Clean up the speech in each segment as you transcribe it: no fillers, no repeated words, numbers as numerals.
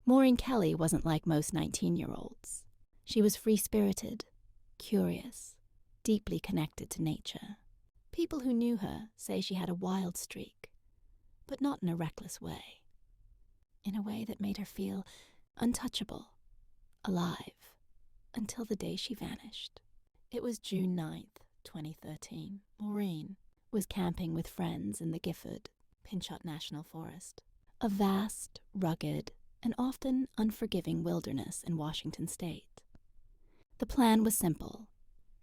Maureen Kelly wasn't like most 19-year-olds. She was free-spirited, curious, deeply connected to nature. People who knew her say she had a wild streak, but not in a reckless way. In a way that made her feel untouchable, alive, until the day she vanished. It was June 9th, 2013. Maureen was camping with friends in the Gifford Pinchot National Forest, a vast, rugged, and often unforgiving wilderness in Washington state. The plan was simple: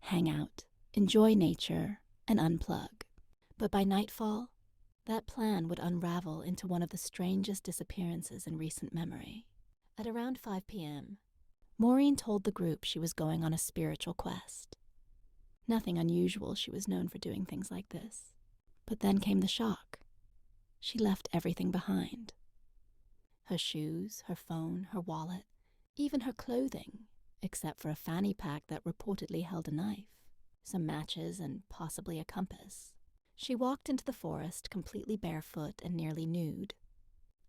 hang out, enjoy nature, and unplug. But by nightfall, that plan would unravel into one of the strangest disappearances in recent memory. At around 5 p.m., Maureen told the group she was going on a spiritual quest. Nothing unusual, she was known for doing things like this. But then came the shock. She left everything behind. Her shoes, her phone, her wallet, even her clothing, except for a fanny pack that reportedly held a knife, some matches, and possibly a compass. She walked into the forest completely barefoot and nearly nude,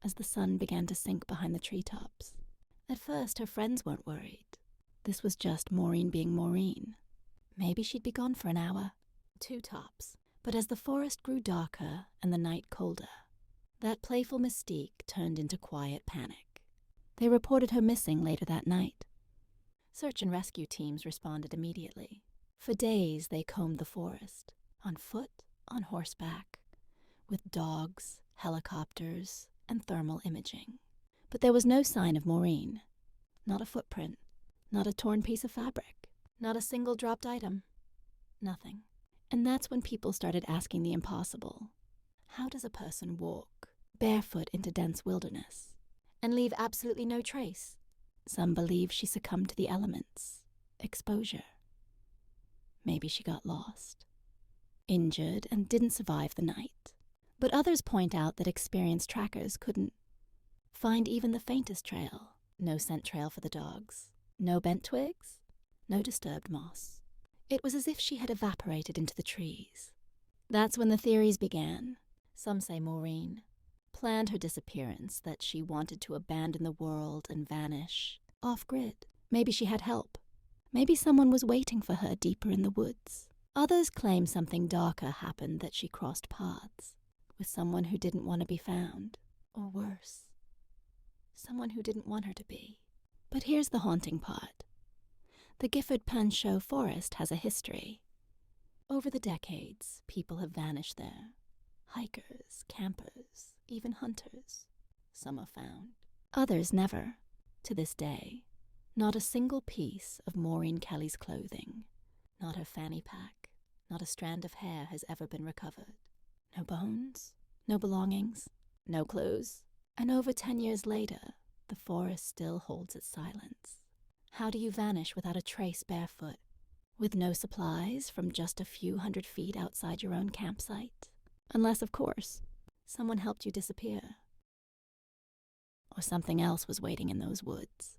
as the sun began to sink behind the treetops. At first, her friends weren't worried. This was just Maureen being Maureen. Maybe she'd be gone for an hour, 2 tops. But as the forest grew darker and the night colder, that playful mystique turned into quiet panic. They reported her missing later that night. Search and rescue teams responded immediately. For days, they combed the forest, on foot, on horseback, with dogs, helicopters, and thermal imaging. But there was no sign of Maureen. Not a footprint, not a torn piece of fabric, not a single dropped item. Nothing. And that's when people started asking the impossible. How does a person walk barefoot into dense wilderness and leave absolutely no trace? Some believe she succumbed to the elements, exposure. Maybe she got lost, injured, and didn't survive the night. But others point out that experienced trackers couldn't find even the faintest trail. No scent trail for the dogs, no bent twigs, no disturbed moss. It was as if she had evaporated into the trees. That's when the theories began. Some say Maureen planned her disappearance, that she wanted to abandon the world and vanish off-grid. Maybe she had help. Maybe someone was waiting for her deeper in the woods. Others claim something darker happened, that she crossed paths with someone who didn't want to be found. Or worse, someone who didn't want her to be. But here's the haunting part. The Gifford Pinchot Forest has a history. Over the decades, people have vanished there. Hikers, campers, even hunters. Some are found. Others never. To this day, not a single piece of Maureen Kelly's clothing, not her fanny pack, not a strand of hair has ever been recovered. No bones, no belongings, no clues. And over 10 years later, the forest still holds its silence. How do you vanish without a trace barefoot, with no supplies from just a few hundred feet outside your own campsite? Unless, of course, someone helped you disappear. Or something else was waiting in those woods.